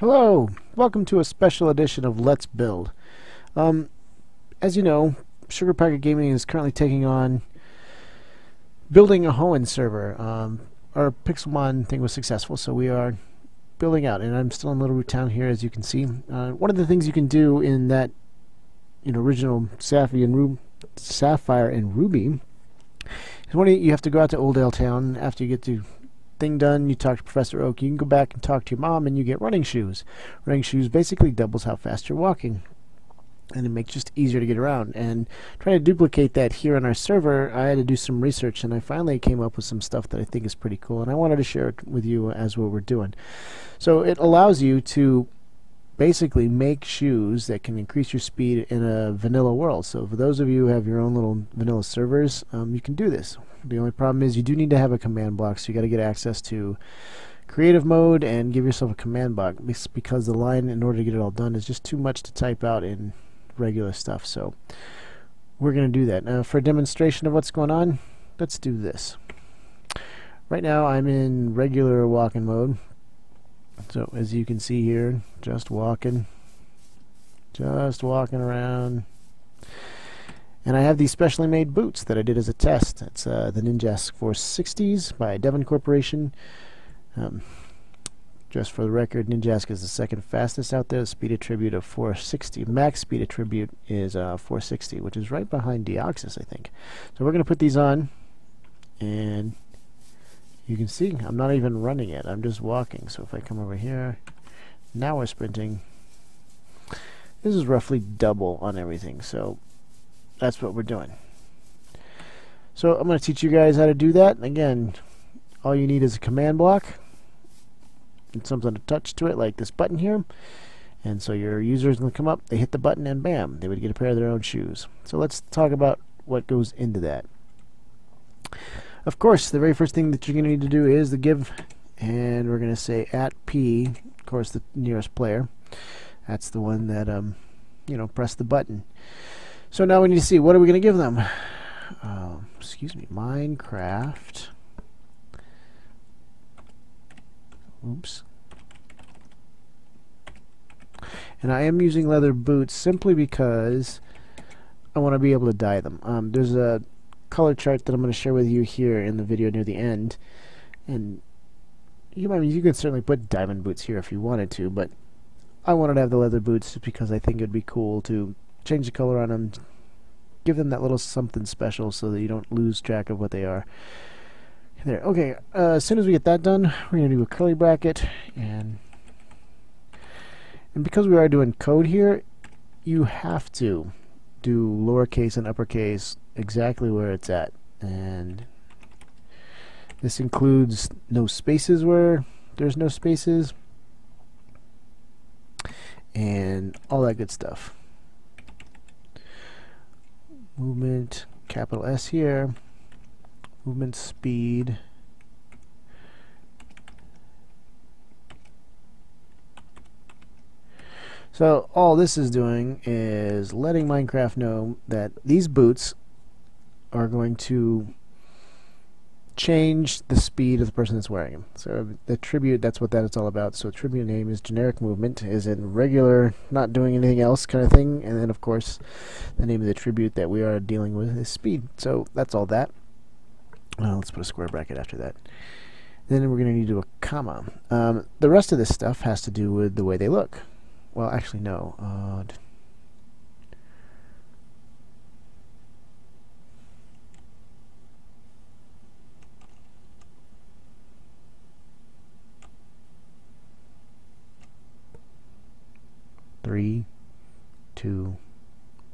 Hello, welcome to a special edition of Let's Build. As you know, Sugar Packet Gaming is currently taking on building a Hoenn server. Our Pixelmon thing was successful, so we are building out, and I'm still in Little Root Town here, as you can see. One of the things you can do in that original Sapphire and Ruby is you have to go out to Oldale Town after you get to thing done, you talk to Professor Oak, you can go back and talk to your mom, and you get running shoes. Running shoes basically doubles how fast you're walking, and it makes it just easier to get around. And trying to duplicate that here on our server, I had to do some research, and I finally came up with some stuff that I think is pretty cool, and I wanted to share it with you as what we're doing. So it allows you to basically make shoes that can increase your speed in a vanilla world. So for those of you who have your own little vanilla servers, you can do this. The only problem is you do need to have a command block, so you got to get access to creative mode and give yourself a command block, because the line, in order to get it all done, is just too much to type out in regular stuff. So we're going to do that. Now, for a demonstration of what's going on, let's do this. Right now I'm in regular walking mode. So as you can see here, just walking around. And I have these specially made boots that I did as a test. It's the Ninjask 460s by Devon Corporation. Just for the record, Ninjask is the second fastest out there. The speed attribute of 460. Max speed attribute is 460, which is right behind Deoxys, I think. So we're going to put these on, and you can see I'm not even running it. I'm just walking. So if I come over here, now we're sprinting. This is roughly double on everything. So that's what we're doing. So I'm going to teach you guys how to do that. Again, all you need is a command block and something to touch to it, like this button here. And so your user is going to come up, they hit the button, and bam, they would get a pair of their own shoes. So let's talk about what goes into that. Of course, the very first thing that you're going to need to do is the give, and we're going to say @P, of course, the nearest player. That's the one that press the button. So now we need to see, what are we going to give them? Excuse me, Minecraft. Oops. And I am using leather boots simply because I want to be able to dye them. There's a color chart that I'm going to share with you here in the video near the end, and you could certainly put diamond boots here if you wanted to, but I wanted to have the leather boots because I think it would be cool to change the color on them, give them that little something special so that you don't lose track of what they are. There. Okay, as soon as we get that done, we're going to do a curly bracket, and because we are doing code here, you have to do lowercase and uppercase exactly where it's at, and this includes no spaces where there's no spaces and all that good stuff. Movement, capital S here, movement speed, so all this is doing is letting Minecraft know that these boots are going to change the speed of the person that's wearing them. So the attribute, that's what that is all about. So attribute name is generic movement, is in regular, not doing anything else kind of thing, and then of course the name of the attribute that we are dealing with is speed. So that's all that. Let's put a square bracket after that. Then we're going to need to do a comma. The rest of this stuff has to do with the way they look. Well, actually no. Three, two,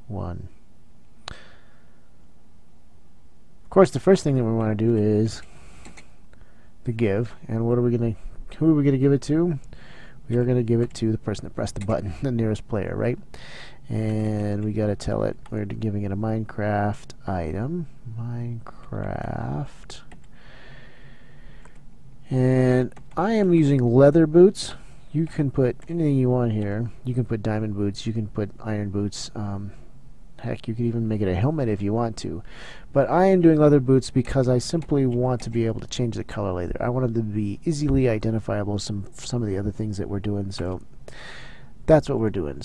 one. Of course, the first thing that we want to do is the give, and what are we going to? Who are we going to give it to? We are going to give it to the person that pressed the button, the nearest player, right? And we got to tell it we're giving it a Minecraft item, Minecraft, and I am using leather boots. You can put anything you want here. You can put diamond boots. You can put iron boots. Heck, you could even make it a helmet if you want to. But I am doing leather boots because I simply want to be able to change the color later. I want them to be easily identifiable some of the other things that we're doing, so that's what we're doing.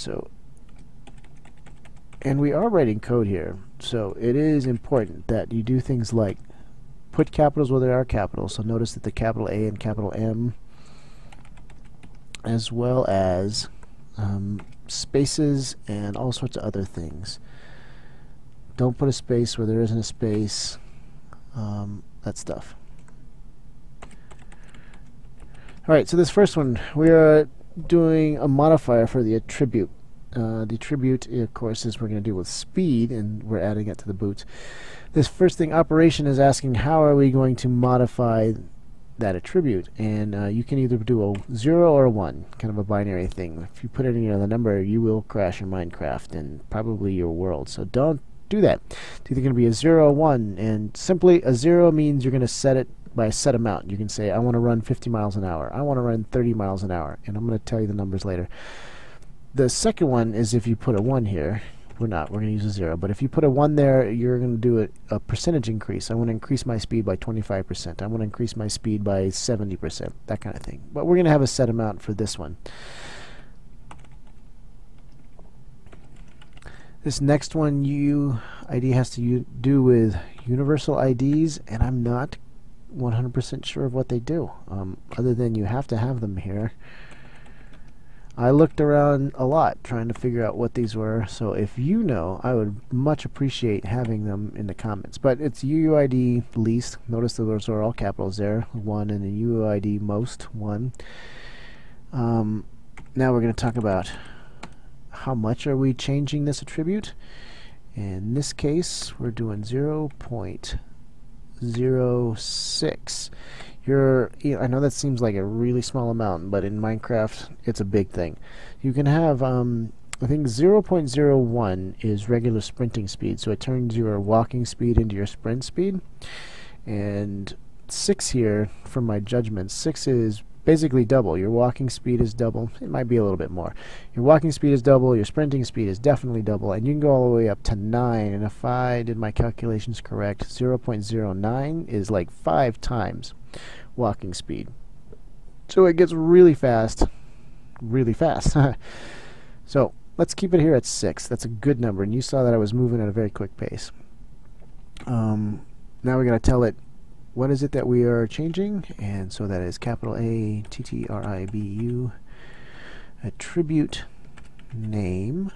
And we are writing code here, so it is important that you do things like put capitals where there are capitals. So notice that the capital A and capital M, as well as spaces and all sorts of other things. Don't put a space where there isn't a space, that stuff. Alright, so this first one, we are doing a modifier for the attribute. The attribute, of course, is we're going to deal with speed, and we're adding it to the boots. This first thing, operation, is asking how are we going to modify that attribute, and you can either do a 0 or a 1, kind of a binary thing. If you put any other number, you will crash your Minecraft and probably your world, so don't do that. It's either going to be a 0 or 1, and simply a 0 means you're going to set it by a set amount. You can say, I want to run 50 miles an hour, I want to run 30 miles an hour, and I'm going to tell you the numbers later. The second one is if you put a 1 here. We're going to use a 0, but if you put a 1 there, you're going to do a percentage increase. I want to increase my speed by 25%. I want to increase my speed by 70%, that kind of thing. But we're going to have a set amount for this one. This next one, ID has to do with universal IDs, and I'm not 100% sure of what they do, other than you have to have them here. I looked around a lot trying to figure out what these were, so if you know, I would much appreciate having them in the comments. But it's UUID least. Notice that those are all capitals there, 1, and then UUID most, 1. Now we're going to talk about how much are we changing this attribute. In this case, we're doing 0.06. I know that seems like a really small amount, but in Minecraft, it's a big thing. You can have, I think 0.01 is regular sprinting speed, so it turns your walking speed into your sprint speed. And 6 here, from my judgment, 6 is basically double. Your walking speed is double. It might be a little bit more. Your walking speed is double, your sprinting speed is definitely double, and you can go all the way up to 9, and if I did my calculations correct, 0.09 is like 5 times walking speed. So it gets really fast, really fast. So let's keep it here at 6. That's a good number, and you saw that I was moving at a very quick pace. Now we're going to tell it what is it that we are changing, and so that is capital A TTRIBU. Attribute name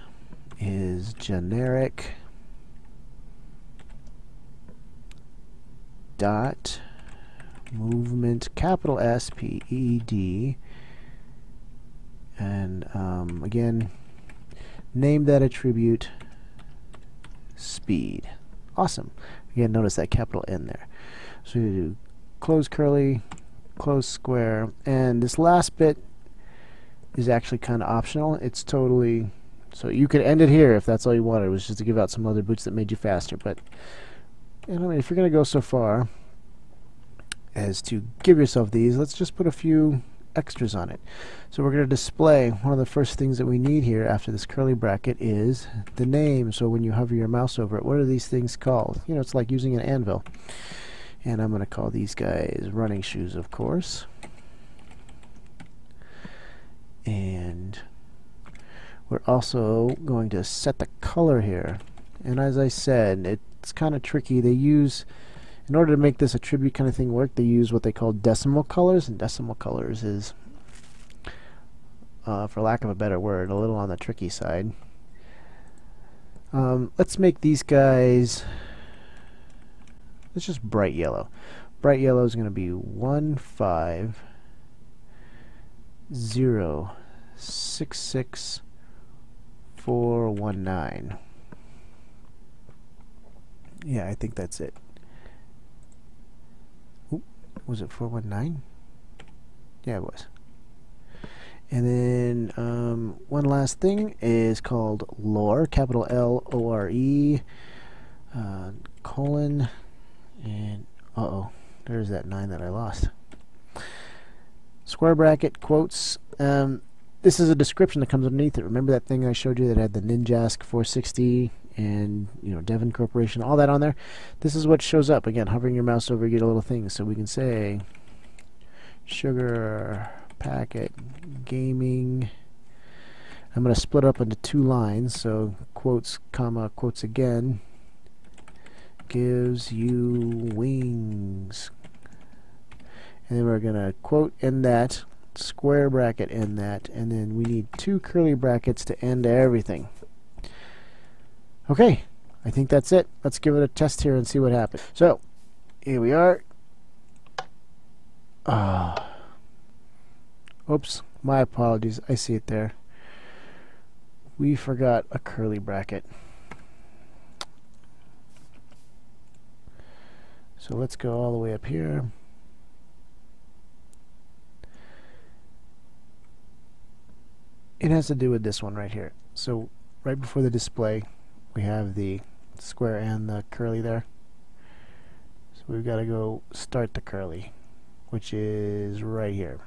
is generic dot movement, capital SPED, and again, name that attribute speed. Awesome. Again, notice that capital N there. So you do close curly, close square, and this last bit is actually kind of optional. It's totally, so you could end it here if that's all you wanted, was just to give out some other boots that made you faster. But you know, if you're going to go so far as to give yourself these, let's just put a few extras on it. So we're going to display, one of the first things that we need here after this curly bracket is the name. So when you hover your mouse over it, what are these things called? You know, it's like using an anvil. And I'm going to call these guys running shoes, of course. And we're also going to set the color here. And as I said, it's kind of tricky. They use, in order to make this attribute kind of thing work, they use what they call decimal colors. And decimal colors is, for lack of a better word, a little on the tricky side. Let's make these guys, it's just bright yellow. Bright yellow is going to be 150666419. Yeah, I think that's it. Ooh, was it 419? Yeah, it was. And then one last thing is called lore, capital LORE, colon, and there's that 9 that I lost. Square bracket, quotes. This is a description that comes underneath it. Remember that thing I showed you that had the Ninjask 460 and Devon Corporation, all that on there. This is what shows up. Again, hovering your mouse over, you get a little thing. So we can say Sugar Packet Gaming. I'm going to split it up into 2 lines. So quotes, comma, quotes again, gives you wings. And then we're going to quote end that, square bracket end that, and then we need 2 curly brackets to end everything. Okay, I think that's it. Let's give it a test here and see what happens. So, here we are. Oops, my apologies. I see it there. We forgot a curly bracket. So let's go all the way up here. It has to do with this one right here. So right before the display, we have the square and the curly there. So we've got to go start the curly, which is right here.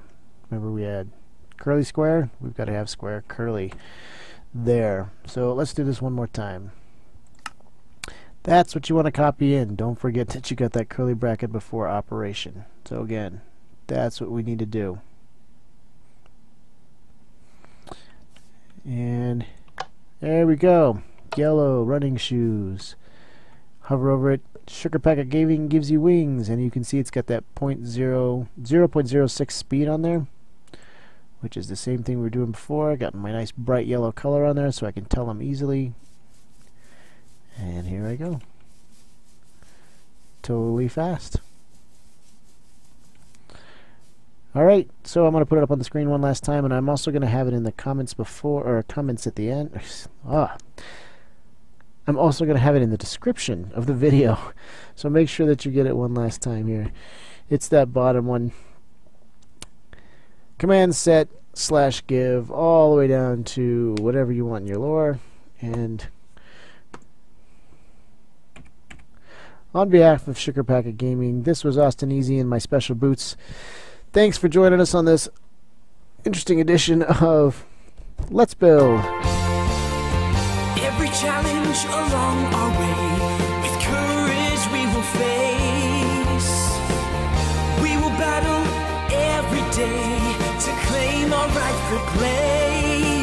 Remember, we had curly square, we've got to have square curly there. So let's do this one more time. That's what you want to copy in. Don't forget that you got that curly bracket before operation. So again, that's what we need to do. And there we go. Yellow running shoes. Hover over it. Sugar Packet Gaming gives you wings, and you can see it's got that 0.06 speed on there, which is the same thing we were doing before. I got my nice bright yellow color on there so I can tell them easily. And here I go. Totally fast. Alright, so I'm going to put it up on the screen one last time, and I'm also going to have it in the comments before, or comments at the end. I'm also going to have it in the description of the video. So make sure that you get it one last time here. It's that bottom one. Command set / give all the way down to whatever you want in your lore. And on behalf of Sugar Packet Gaming, this was Austin Easy in my special boots. Thanks for joining us on this interesting edition of Let's Build. Every challenge along our way, with courage we will face. We will battle every day to claim our rightful place.